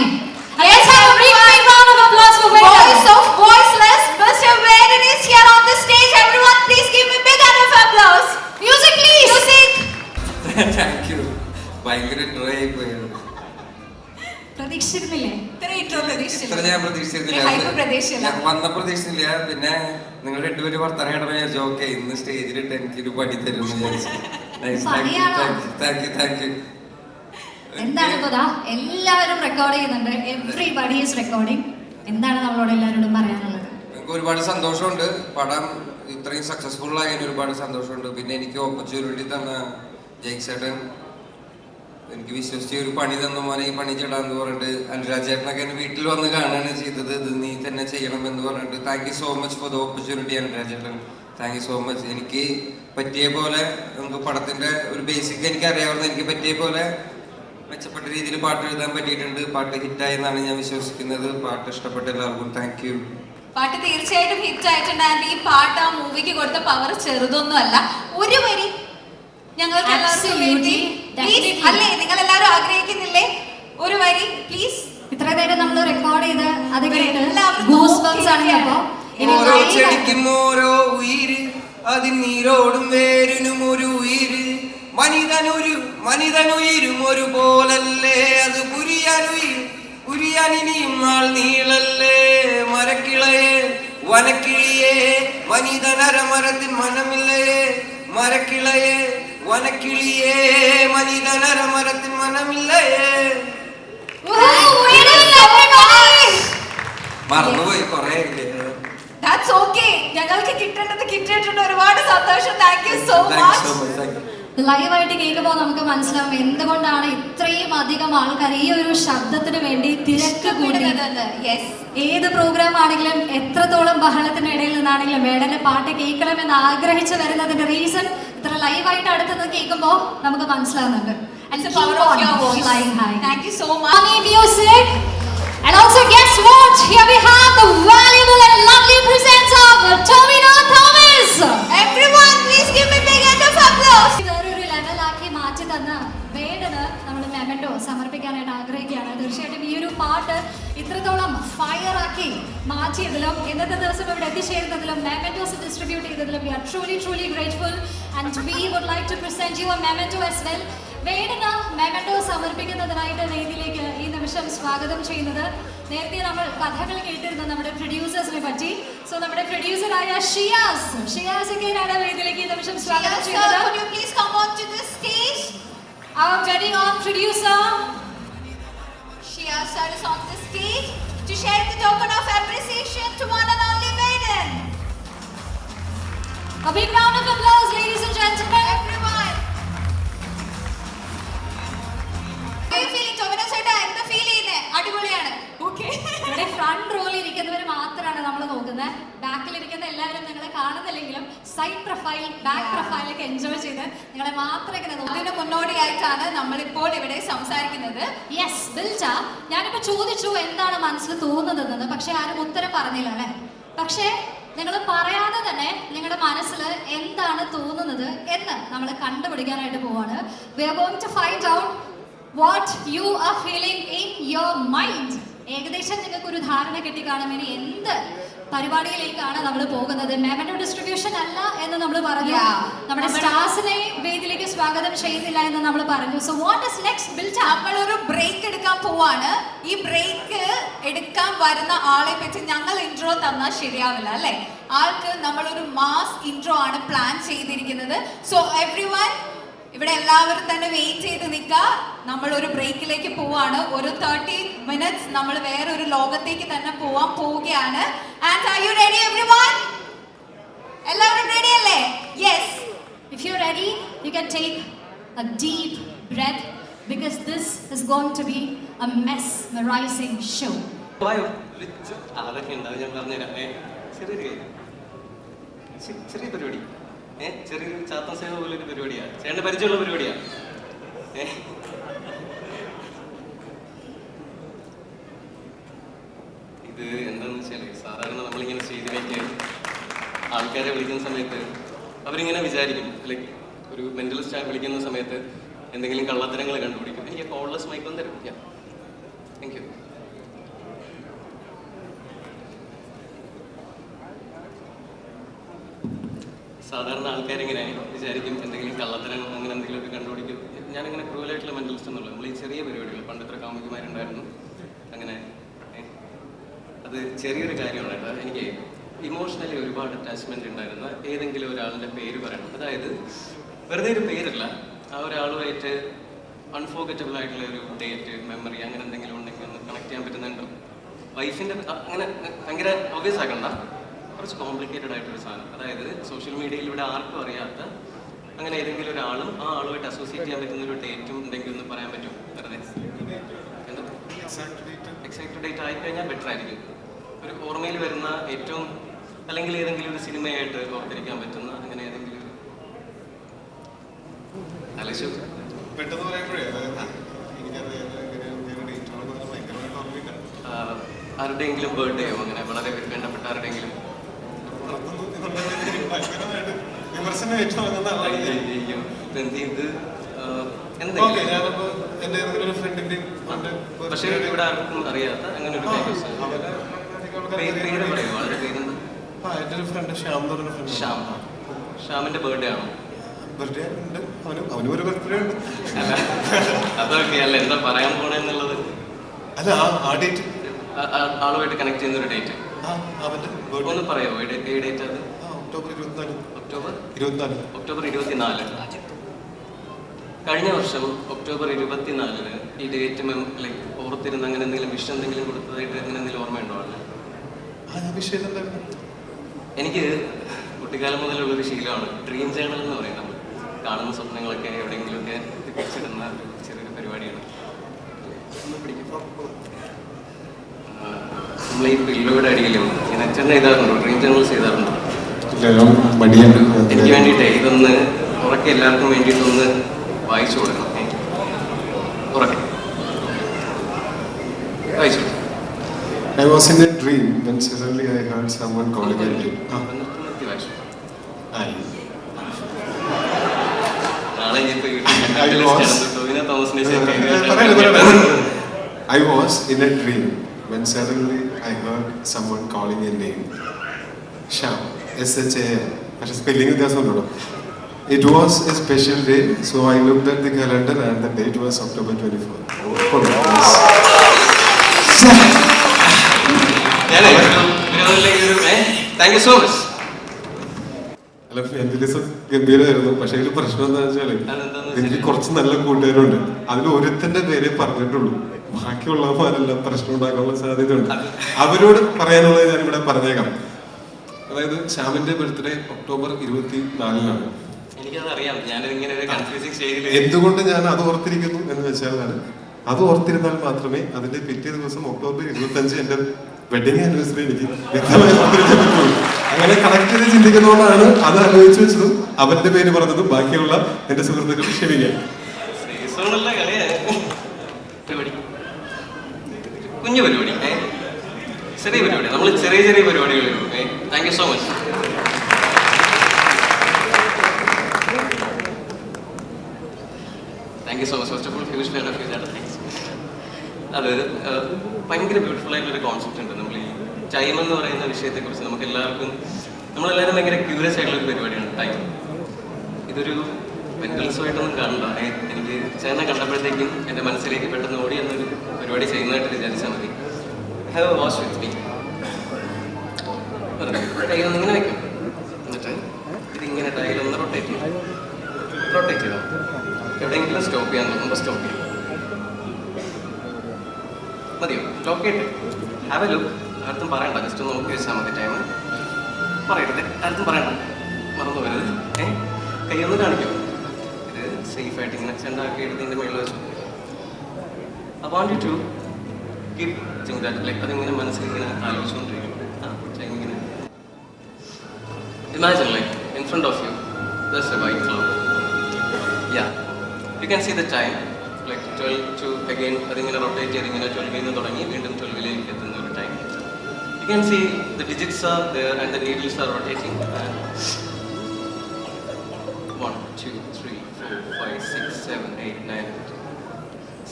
Yes, have a big round of applause for Vedan. Voice of voiceless, Mr. Vedan is here on the stage. Everyone please give me a big round of applause. Music please. Music. Thank you. ഭയങ്കര dry പോയത് പ്രതീക്ഷിച്ചിരുന്നില്ലേ? ഇത്ര intro പ്രതീക്ഷിച്ചില്ല. ഇത്ര ഞാൻ പ്രതീക്ഷിച്ചിരുന്നില്ല. hype പ്രതീക്ഷിച്ചില്ല. ഞാൻ വന്ന പ്രതീക്ഷിച്ചില്ല. പിന്നെ നിങ്ങൾ രണ്ടുപേരും വർത്തമാനം കേട്ടപ്പോൾ വിചാരിച്ചു ഓക്കെ ഇന്ന് സ്റ്റേജിലിട്ട് എനിക്കൊരു പണി തരും എന്ന് വിചാരിച്ചു. Thank you. എന്താണ് ഇപ്പൊ ദാ എല്ലാവരും റെക്കോർഡ് ചെയ്യുന്നുണ്ട്. Everybody is recording. എന്താണ് നമ്മളോട് എല്ലാവരോടും പറയാനുള്ളത്? എനിക്ക് ഒരുപാട് സന്തോഷമുണ്ട്. പടം ഇത്രയും സക്സസ്ഫുൾ ആയതിന് ഒരുപാട് സന്തോഷമുണ്ട്. പിന്നെ എനിക്ക് ഓപ്പർച്യൂണിറ്റി തന്ന ജയ്സേട്ടൻ എനിക്ക് വിശ്വസിച്ച് ഒരു പണി തന്നു മോനെ ഈ പണി ചെയ്യണമെന്ന് പറഞ്ഞിട്ട് അനുരാജ് ചേട്ടനൊക്കെ എന്നെ വീട്ടിൽ വന്ന് കാണുകയാണ് ചെയ്തത്. ഇത് നീ തന്നെ ചെയ്യണം എന്ന് പറഞ്ഞിട്ട് thank you so much for the opportunity Anuraj ചേട്ടൻ. Thank you so much. എനിക്ക് പറ്റിയ പോലെ നമുക്ക് പടത്തിന്റെ ഒരു ബേസിക് എനിക്ക് അറിയാവുന്ന എനിക്ക് പറ്റിയ പോലെ മെച്ചപ്പെട്ട രീതിയിൽ പാട്ട് എഴുതാൻ പറ്റിയിട്ടുണ്ട്. പാട്ട് ഹിറ്റായി എന്നാണ് ഞാൻ വിശ്വസിക്കുന്നത്. പാട്ട് ഇഷ്ടപ്പെട്ട എല്ലാവർക്കും താങ്ക് യു. പാട്ട് തീർച്ചയായിട്ടും ഹിറ്റ് ആയിട്ടുണ്ട്. ആൻഡ് ഈ പാട്ട് ആ മൂവിക്ക് കൊടുത്ത പവർ ചെറുതൊന്നുമല്ല. ഒരു വരി ഞങ്ങൾക്ക് എല്ലാവർക്കും വേണ്ടി പ്ലീസ്. അല്ലേ നിങ്ങൾ എല്ലാവരും ആഗ്രഹിക്കുന്നില്ലേ? ഒരു വരി പ്ലീസ്. ഇത്ര നേരം നമ്മൾ റെക്കോർഡ് ചെയ്ത് അത് കേട്ട് എല്ലാവരും ഗൂസ് ബംസ് ആണ്. അപ്പോ ഇനി ഓരോ live ചെടിക്കും ഓരോ ഉയിര് അതിൽ നീരോടും വേരിനും ഒരു ഉയിര് മനിതനുയിരും ഒരു പോലല്ലേ അത് കുരിയാൻ ഇനിയും നാൾ നീളല്ലേ മരക്കിളയെ വനക്കിളിയെ മനിതനരമരത്തിൻ മനമില്ലേ മരക്കിളയെ വനക്കിളിയെ മനിതനരമരത്തിൻ മനമില്ലേ. മറന്നുപോയി കൊറേ. That's okay. ഞങ്ങൾക്ക് കിട്ടേണ്ടത് കിട്ടിയിട്ടുണ്ട്. ഒരുപാട് സന്തോഷം. Thank you so much. ലൈവായിട്ട് കേൾക്കുമ്പോൾ നമുക്ക് മനസ്സിലാവും എന്തുകൊണ്ടാണ് ഇത്രയും അധികം ആൾക്കാർ ഈ ഒരു ശബ്ദത്തിന് വേണ്ടി തിരക്ക് കൂടുന്നത്. ഏത് പ്രോഗ്രാം ആണെങ്കിലും എത്രത്തോളം ബഹളത്തിന്റെ ഇടയിൽ നിന്നാണെങ്കിലും മേഡന്റെ പാട്ട് കേൾക്കണമെന്ന് ആഗ്രഹിച്ചു വരുന്നതിന്റെ റീസൺ ഇത്ര ലൈവായിട്ട് അടുത്തത് കേൾക്കുമ്പോൾ നമുക്ക് മനസ്സിലാവുന്നുണ്ട്. Thank you so much. Music. And also guess what? Here we have the valuable and lovely presence of Tomino Thomas. Everyone, please give me big hand of applause. വേറൊരു ലെവലാക്കി മാറ്റി തന്ന വേടന് നമ്മൾ മെമന്റോ സമർപ്പിക്കാനായിട്ട് ആഗ്രഹിക്കുകയാണ്. തീർച്ചയായിട്ടും ഈ ഒരു പാട്ട് ഇത്രത്തോളം ഫയർ ആക്കി മാറ്റിയതിലും ഇന്നത്തെ ദിവസം ഇവിടെ എത്തിച്ചേരുന്നതിലും മെമന്റോസ് ഡിസ്ട്രിബ്യൂട്ട് ചെയ്തതിലും we are truly grateful and we would like to present you a memento as well. വേടന് മെമന്റോ സമർപ്പിക്കുന്നതിനായിട്ട് വേദിയിലേക്ക് ഈ നിമിഷം സ്വാഗതം ചെയ്യുന്നത്. നേരത്തെ നമ്മൾ കഥകൾ കേട്ടിരുന്നു നമ്മുടെ പ്രൊഡ്യൂസേഴ്സിനെ പറ്റി. സോ നമ്മുടെ പ്രൊഡ്യൂസറായ ഷിയാസ് ഒക്കെയാണ് വേദിയിലേക്ക് ഈ നിമിഷം സ്വാഗതം ചെയ്യുന്നത്. Could you please come on to the stage? Our very own producer Shia sir is on the stage to share the token of appreciation to one and only Vaden. A big round of applause, ladies and gentlemen. Everyone. അടിപൊളിയാണ്. ഇവിടെ front റോയിൽ ഇരിക്കുന്നവർ മാത്രമാണ് നമ്മൾ നോക്കുന്നത്. ബാക്കിൽ ഇരിക്കുന്ന എല്ലാവരും നിങ്ങളെ കാണുന്നില്ലെങ്കിലും side profile back പ്രൊഫൈലൊക്കെ enjoy ചെയ്ത് നിങ്ങളെ മാത്രം ഇങ്ങനെ അതിന് മുന്നോടിയായിട്ടാണ് നമ്മളിപ്പോൾ ഇവിടെ സംസാരിക്കുന്നത്. യെസ് ബിൽജ, ഞാനിപ്പോ ചോദിച്ചു എന്താണ് മനസ്സിൽ തോന്നുന്നതെന്ന്, പക്ഷെ ആരും ഉത്തരം പറഞ്ഞില്ല അല്ലെ. പക്ഷേ നിങ്ങൾ പറയാതെ തന്നെ നിങ്ങളുടെ മനസ്സിൽ എന്താണ് തോന്നുന്നത് എന്ന് നമ്മൾ കണ്ടുപിടിക്കാനായിട്ട് പോവാണ്. We are going to find out what you are feeling in your mind. ഏകദേശം നിങ്ങൾക്ക് ഒരു ധാരണ കിട്ടിക്കാണും ഇനി എന്ത് പരിപാടിയിലേക്കാണ് നമ്മൾ പോകുന്നത്. മെമന്റോ ഡിസ്ട്രിബ്യൂഷൻ അല്ല എന്ന് നമ്മൾ പറഞ്ഞു. നമ്മുടെ സ്റ്റാർസിനെ വേദിയിലേക്ക് സ്വാഗതം ചെയ്യുന്നില്ല എന്ന് നമ്മൾ പറഞ്ഞു. സോ വാട്ട് ഇസ് നെക്സ്റ്റ് ബിൽജ? നമ്മളൊരു ബ്രേക്ക് എടുക്കാൻ പോവാണ്. ഈ ബ്രേക്ക് എടുക്കാൻ വരുന്ന ആളെ പറ്റി ഞങ്ങൾ ഇൻട്രോ തന്നാൽ ശരിയാവില്ല അല്ലേ. ആൾക്ക് നമ്മളൊരു മാസ് ഇൻട്രോ ആണ് പ്ലാൻ ചെയ്തിരിക്കുന്നത്. സോ എവ്രിവൺ ഇവിടെ എല്ലാവരും തന്നെ വെയിറ്റ് ചെയ്ത് നിൽക്കുക. നമ്മൾ ഒരു ബ്രേക്കിലേക്ക് പോവാണ്. ഒരു 30 minutes നമ്മൾ വേറൊരു ലോകത്തേക്ക് തന്നെ പോവുകയാണ്. And are you ready everyone? എല്ലാവരും റെഡി അല്ലേ? Yes. If you're ready, you can take a deep breath because this is going to be a mesmerizing show. അതൊക്കെ ഉണ്ടാവും, ഞാൻ പറഞ്ഞുതരാം. ചെറിയ പരിപാടി, ചെറിയൊരു ചാത്ത സേവ പോലൊരു പരിപാടിയാണ്. ചേട്ടൻ്റെ പരിചയമുള്ള പരിപാടിയാണ്. ഇത് എന്താണെന്ന് വെച്ചാൽ സാധാരണ നമ്മളിങ്ങനെ സ്റ്റേജിലേക്ക് ആൾക്കാരെ വിളിക്കുന്ന സമയത്ത് അവരിങ്ങനെ വിചാരിക്കും, ലൈക്ക് ഒരു മെന്റലിസ്റ്റ് വിളിക്കുന്ന സമയത്ത് എന്തെങ്കിലും കള്ളത്തരങ്ങൾ കണ്ടുപിടിക്കും. എനിക്ക് കോൾലെസ് മൈക്ക് ഒന്ന് തരും. Thank you. സാധാരണ ആൾക്കാരിങ്ങനെ വിചാരിക്കും എന്തെങ്കിലും കള്ളത്തരം അങ്ങനെ എന്തെങ്കിലുമൊക്കെ കണ്ടുപിടിക്കും. ഞാനിങ്ങനെ ക്രൂവലായിട്ടുള്ള മെന്റലിസ്റ്റ് എന്നുള്ളത് നമ്മൾ ഈ ചെറിയ പരിപാടികൾ പണ്ടത്ര കാമുകിമാരുണ്ടായിരുന്നു. അങ്ങനെ അത് ചെറിയൊരു കാര്യമാണ് കേട്ടോ. എനിക്ക് ഇമോഷണലി ഒരുപാട് അറ്റാച്ച്മെന്റ് ഉണ്ടായിരുന്ന ഏതെങ്കിലും ഒരാളുടെ പേര് പറയണം. അതായത് വെറുതെ ഒരു പേരല്ല, ആ ഒരാളുമായിട്ട് അൺഫോർഗറ്റബിൾ ആയിട്ടുള്ള ഒരു ഡേറ്റ്, മെമ്മറി, അങ്ങനെ എന്തെങ്കിലും ഉണ്ടെങ്കിൽ ഒന്ന് കണക്ട് ചെയ്യാൻ പറ്റുന്നുണ്ടോ? വൈഫിൻ്റെ അങ്ങനെ ഭയങ്കര ഒബ്വിയസ് ആക്കണ്ട, കുറച്ച് കോംപ്ലിക്കേറ്റഡ് ആയിട്ടൊരു സാധനം. അതായത് സോഷ്യൽ മീഡിയയിലൂടെ ആർക്കും അറിയാത്ത അങ്ങനെ ഏതെങ്കിലും ഒരാളും ആ ആളുമായിട്ട് അസോസിയേറ്റ് ചെയ്യാൻ പറ്റുന്ന ഒരു ഡേറ്റും ഉണ്ടെങ്കിൽ ഒന്ന് പറയാൻ പറ്റും? വെറുതെ എന്താ എക്സാക്ട് ഡേറ്റ് ആയിക്കഴിഞ്ഞാൽ ബെറ്റർ ആയിരിക്കും. ഒരു ഓർമ്മയിൽ വരുന്ന ഏറ്റവും, അല്ലെങ്കിൽ ഏതെങ്കിലും ഒരു സിനിമയായിട്ട് ഓർത്തിരിക്കാൻ പറ്റുന്ന അങ്ങനെ ഏതെങ്കിലും ഒരു അലശു പെട്ടെന്ന് പറയുമ്പോഴേ എനിക്കറിയാം ഭയങ്കരമായിട്ട് ഓർമ്മിക്കാം. ആരുടെയെങ്കിലും ബർത്ത്ഡേയോ അങ്ങനെ വളരെ വേണ്ടപ്പെട്ട ആരുടെയെങ്കിലും ഭയങ്കരമായിട്ട് വിമർശനം ഏറ്റുവാങ്ങുന്ന ആളാണ് ഞാൻ. ഇത് ഓക്കെ, ഞാനപ്പോ എന്റെ ഏതെങ്കിലും ഒരു ഫ്രണ്ടിന്റെ പക്ഷേ ഇവിടെ ആർക്കും അറിയാത്ത അങ്ങനെ ഒരു പേര് പറയോ? വളരെ പേരെന്ത്? എന്റെ ഒരു ഫ്രണ്ട് ശ്യാം എന്ന് പറഞ്ഞ ഫ്രണ്ട്. ശ്യാം. ശ്യാമിന്റെ ബർത്ത്ഡേ ആണോ? ബർത്ത്ഡേ ഉണ്ട്, അവനും ഒരു ബർത്ത്ഡേ ഉണ്ട്. അതൊക്കെ അല്ല, എന്താ പറയാൻ പോണെന്നുള്ളത്? അല്ല, ആ ഡേറ്റ് ആളുമായിട്ട് കണക്ട് ചെയ്യുന്ന ഒരു ഡേറ്റ് അവന്റെ ഒന്ന് പറയോ? ഏ ഡേറ്റ് അത്? ഒക്ടോബർ 24. ഒക്ടോബർ 24. കഴിഞ്ഞ വർഷം ഒക്ടോബർ 24 ഈ ഡേറ്റ് ലൈക്ക് ഓർത്തിരുന്ന് അങ്ങനെ എന്തെങ്കിലും വിഷ് എന്തെങ്കിലും കൊടുത്തതായിട്ട് അങ്ങനെ എന്തെങ്കിലും ഓർമ്മയുണ്ടോ? എനിക്ക് കുട്ടിക്കാലം മുതലുള്ളൊരു ശീലമാണ് ഡ്രീം ജേണൽ എന്ന് പറയുന്നത്. നമ്മൾ കാണുന്ന സ്വപ്നങ്ങളൊക്കെ എവിടെയെങ്കിലുമൊക്കെ തിരിച്ചിടുന്ന ചെറിയൊരു പരിപാടിയാണ്. നമ്മൾ ഈ പില്ലോയുടെ അടിയിലും ഇങ്ങനെ ചെന്ന് എഴുതാറുണ്ടോ? Dream journals എഴുതാറുണ്ടോ? എനിക്ക് വേണ്ടിയിട്ട് ഇതൊന്ന് ഉറക്കെ എല്ലാവർക്കും വേണ്ടിയിട്ടൊന്ന് വായിച്ചു കൊടുക്കണം. ഉറക്കെ വായിച്ചു. I was in a dream when suddenly I heard someone calling my name. I was in a dream when suddenly I heard someone calling a name. Sham. S-H-A-M. പക്ഷെ spelling വ്യത്യാസമുണ്ടോ? It was a special day, so I looked at the calendar and the date was October 24. Thank you so much. അല്ല, എന്റെ ദിവസം ഗംഭീരമായിരുന്നു. പക്ഷെ ഇതിൽ പ്രശ്നം എന്താണെന്ന് വെച്ചാല് എനിക്ക് കുറച്ച് നല്ല കൂട്ടുകാരുണ്ട്. അതിൽ ഒരുത്തന്റെ പേരെ പറഞ്ഞിട്ടുള്ളൂ, ബാക്കിയുള്ളവരെല്ലാം പ്രശ്നം ഉണ്ടാക്കാനുള്ള സാധ്യതയുണ്ട്. അവരോട് പറയാനുള്ളത് ഞാൻ ഇവിടെ പറഞ്ഞേക്കാം. അതായത് ശ്യാമിന്റെ ബർത്ത്ഡേ ഒക്ടോബർ 24-നാണ്. എന്തുകൊണ്ട് ഞാൻ അത് ഓർത്തിരിക്കുന്നു എന്ന് വെച്ചാൽ, അത് ഓർത്തിരുന്നാൽ മാത്രമേ അതിന്റെ പിറ്റേ ദിവസം ഒക്ടോബർ 25 എന്റെ വെഡിങ് ആനിവേഴ്സറി എനിക്ക് വ്യക്തമായി ഓർത്തിരിക്കാൻ പറ്റുള്ളൂ. അങ്ങനെ കണക്ട് ചെയ്ത് ചിന്തിക്കുന്നതുകൊണ്ടാണ് അത് ആലോചിച്ച് വെച്ചതും അവന്റെ പേര് പറഞ്ഞതും. ബാക്കിയുള്ള എന്റെ സുഹൃത്തുക്കൾ ക്ഷമിക്കാം. കുഞ്ഞു പരിപാടി, ചെറിയ പരിപാടി, നമ്മൾ ചെറിയ ചെറിയ പരിപാടികൾ. Thank you so much. Thank you so much. First of all huge fan of you. അത് ഭയങ്കര ബ്യൂട്ടിഫുൾ ആയിട്ടുള്ളൊരു കോൺസെപ്റ്റ് ഉണ്ട്. നമ്മൾ ഈ ടൈം എന്ന് പറയുന്ന വിഷയത്തെക്കുറിച്ച് നമുക്ക് എല്ലാവർക്കും, നമ്മളെല്ലാവരും ഭയങ്കര ക്യൂരിയസ് ആയിട്ടുള്ളൊരു പരിപാടിയാണ് ടൈം. ഇതൊരു മെന്റൽസുമായിട്ടൊന്നും കാണണ്ട. എനിക്ക് ചേട്ടനെ കണ്ടപ്പോഴത്തേക്കും എൻ്റെ മനസ്സിലേക്ക് പെട്ടെന്ന് ഓടി എന്നൊരു പരിപാടി ചെയ്യുന്നതായിട്ട് വിചാരിച്ചാൽ മതി. Have a watch with me. ടൈൽ ഒന്നിങ്ങനെ വയ്ക്കും, എന്നിട്ട് ഇതിങ്ങനെ ടൈൽ ഒന്ന് റൊട്ടേറ്റ് ചെയ്യും. റൊട്ടേറ്റ് ചെയ്താൽ എവിടെയെങ്കിലും സ്റ്റോപ്പ് ചെയ്യാൻ തോന്നുമ്പോൾ സ്റ്റോപ്പ് ചെയ്യും. മതിയോ? ലോക്ക് ചെയ്തിട്ട് ഹാവ് എ ലുക്ക്. അടുത്തും പറയണ്ട, ജസ്റ്റ് ഒന്ന് നോക്കി വെച്ചാൽ മതി. ടൈം പറയരുത്, അടുത്തും പറയണ്ട, മറന്നു വരരുത്. കൈയൊന്ന് കാണിക്കും. ഇത് സേഫായിട്ട് ഇങ്ങനെ ചെണ്ടാക്കി എടുത്തതിൻ്റെ മുകളിൽ വെച്ചു. I want you to keep thinking that, like, അതിങ്ങനെ മനസ്സിലിങ്ങനെ ആലോചിച്ചുകൊണ്ടിരിക്കും. ഇങ്ങനെ imagine, like, in front of you there's a white cloud. Yeah, you can see the time, like 12 to again അതിങ്ങനെ റൊട്ടേറ്റ് ചെയ്ത് ഇങ്ങനെ 12 നിന്ന് തുടങ്ങി വീണ്ടും 12-ലേക്ക് എത്തുന്ന ഒരു time. You can see the digits are there and the needles are rotating. 1 2 3 4 5 6 7 8 9.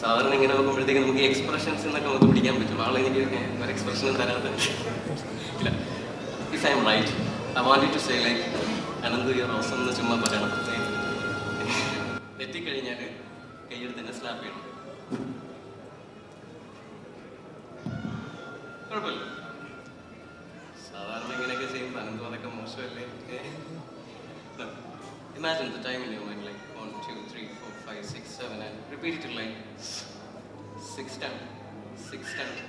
സാധാരണ ഇങ്ങനെ നോക്കുമ്പോഴത്തേക്ക് നമുക്ക് ഈ എക്സ്പ്രഷൻസ് എന്നൊക്കെ നമുക്ക് പിടിക്കാൻ പറ്റും. ആളെനിക്ക് ഒരു എക്സ്പ്രഷനും തരാതെ ഇല്ല. If I am right, I want you to say like Ananth you're awesome എന്ന് ചുമ്മാ പറയണം. എത്തിക്കഴിഞ്ഞാൽ കൈയെടുത്ത് തന്നെ സ്ലാപ്പ് ചെയ്യണം. കുഴപ്പമില്ല. imagine the time in your mind, like 1, 2, 3, 4, 5, 6, 7, and repeat it like 6 times. 6 times.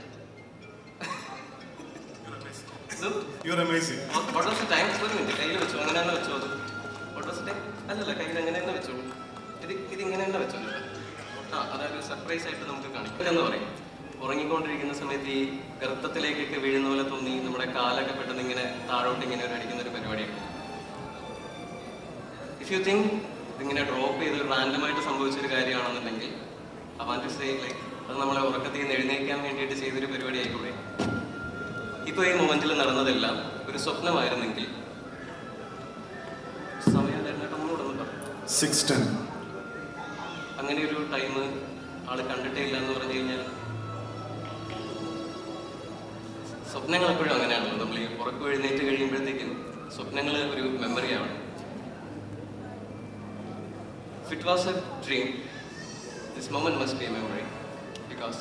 So, your amazing. what was the time? ഒരു minute, കയ്യിൽ വെച്ചോ, അങ്ങനെ തന്നെ വെച്ചോ അത്. What was the time? അല്ലല്ല, കയ്യിൽ അങ്ങനെ തന്നെ വെച്ചോളൂ. ഇത് ഇങ്ങനെ തന്നെ വെച്ചോളൂ. അതൊരു സർപ്രൈസ് ആയിട്ട് നമുക്ക് കാണിക്കാം എന്ന് പറയും. ഉറങ്ങിക്കൊണ്ടിരിക്കുന്ന സമയത്ത് ഈ ഗർത്തത്തിലേക്കൊക്കെ വീഴുന്ന പോലെ തോന്നി നമ്മുടെ കാലൊക്കെ പെട്ടെന്ന് ഇങ്ങനെ താഴോട്ട് ഇങ്ങനെ ഒരു അടിക്കുന്ന ഒരു പരിപാടിയാണ്. ഇഫ് യു തിങ്ക് ഇതിങ്ങനെ ഡ്രോപ്പ് ചെയ്ത് റാൻഡമായിട്ട് സംഭവിച്ചൊരു കാര്യമാണെന്നുണ്ടെങ്കിൽ I want to say like അത് നമ്മളെ ഉറക്കത്തിൽ നിന്ന് എഴുന്നേൽക്കാൻ വേണ്ടിയിട്ട് ചെയ്തൊരു പരിപാടി ആയിക്കൂടെ. ഇപ്പോൾ ഈ മൊമെന്റിൽ നടന്നതെല്ലാം ഒരു സ്വപ്നമായിരുന്നെങ്കിൽ സമയം ഒന്നുകൂടെ ഒന്ന് പറഞ്ഞു. 6:10. അങ്ങനെ ഒരു ടൈം ആള് കണ്ടിട്ടേ ഇല്ല എന്ന് പറഞ്ഞു കഴിഞ്ഞാൽ സ്വപ്നങ്ങൾ എപ്പോഴും അങ്ങനെയാണല്ലോ. നമ്മൾ ഈ ഉറക്കം എഴുന്നേറ്റ് കഴിയുമ്പോഴത്തേക്കും സ്വപ്നങ്ങൾ ഒരു മെമ്മറിയാണ്. If it was a dream, this moment must be a memory because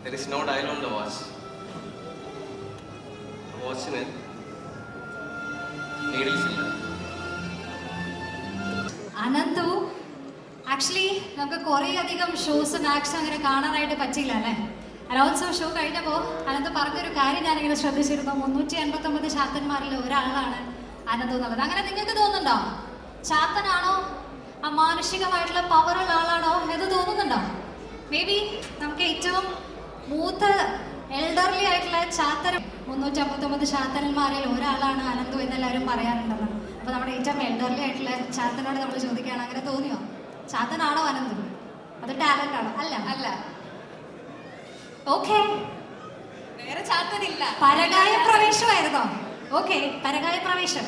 there is no dial on the watch. വാച്ചിന് നീഡിൽസ് ഇല്ല. അനന്തു, ആക്ച്വലി നമുക്ക് കുറേ അധികം ഷോസ് മാക്സ് അങ്ങനെ കാണാനായിട്ട് പറ്റിയില്ല അല്ലേ? അലോത്സവ ഷോ കഴിഞ്ഞപ്പോൾ അനന്ത് പറഞ്ഞൊരു കാര്യം ഞാനിങ്ങനെ ശ്രദ്ധിച്ചിരുന്നു. 389 ശാത്തന്മാരിൽ ഒരാളാണ് അനന്തു എന്നുള്ളത്. അങ്ങനെ നിങ്ങൾക്ക് തോന്നുന്നുണ്ടോ ചാത്തനാണോ അമാനുഷികമായിട്ടുള്ള പവറുള്ള ആളാണോ എന്ന് തോന്നുന്നുണ്ടോ? മേ ബി നമുക്ക് ഏറ്റവും മൂത്ത എൽഡർലി ആയിട്ടുള്ള ചാത്തൻ 359 ശാത്തന്മാരിൽ ഒരാളാണ് അനന്തു എന്നെല്ലാവരും പറയാറുണ്ടെന്ന്. അപ്പോൾ നമ്മുടെ ഏറ്റവും എൽഡർലി ആയിട്ടുള്ള ചാത്തനോട് നമ്മൾ ചോദിക്കുകയാണ്, അങ്ങനെ തോന്നിയോ? ചാത്തനാണോ അനന്തു? അത് ടാലന്റ് ആണോ? അല്ല അല്ല, ഓക്കെ. വേറെ ചാത്തനില്ല. പരകായ പ്രവേശമായിരുന്നോ? ഓക്കെ, പരകായ പ്രവേശം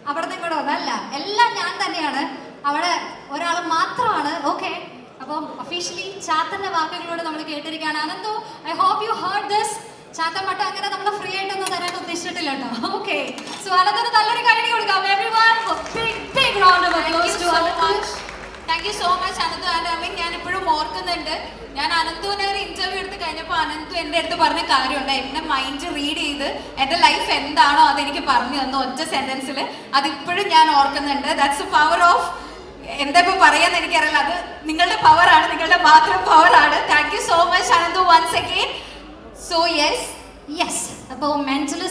അവിടെ നിന്ന് ഇങ്ങോട്ട് വന്നല്ല, എല്ലാം ഞാൻ തന്നെയാണ്, അവിടെ ഒരാൾ മാത്രമാണ്. ഓക്കെ, അപ്പം ഒഫീഷ്യലി ചാത്തന്റെ വാക്കുകളോട് നമ്മൾ കേട്ടിരിക്കുകയാണ്. Anantu, I hope you heard this. Chathan പട്ട അങ്ങനെ നമ്മൾ ഫ്രീ ആയിട്ടൊന്നും തരാൻ ഉദ്ദേശിച്ചിട്ടില്ല കേട്ടോ. ഓക്കെ, സോ അനന്തിന് നല്ലൊരു കൈ കൊടുക്കാം. Everyone, a big round of applause to Anantu. Thank you so much Anantu and Ameen. ഞാൻ ഇപ്പോഴും ഓർക്കുന്നുണ്ട്, ഞാൻ അനന്തുവിനെ ഒരു ഇന്റർവ്യൂ എടുത്ത് കഴിഞ്ഞപ്പോൾ അനന്തു എൻ്റെ അടുത്ത് പറഞ്ഞ കാര്യമുണ്ട്. എന്നെ മൈൻഡ് റീഡ് ചെയ്ത് എൻ്റെ ലൈഫ് എന്താണോ അതെനിക്ക് പറഞ്ഞു തന്നു ഒറ്റ സെന്റൻസിൽ. അതിപ്പോഴും ഞാൻ ഓർക്കുന്നുണ്ട്. ദാറ്റ്സ് എ പവർ ഓഫ്, എന്താ ഇപ്പോൾ പറയാന്ന് എനിക്കറിയില്ല, അത് നിങ്ങളുടെ പവറാണ്, നിങ്ങളുടെ മാത്രം പവറാണ്. Thank you so much Ananthu once again. So yes, അപ്പോൾ മെന്റലിസ്റ്റ്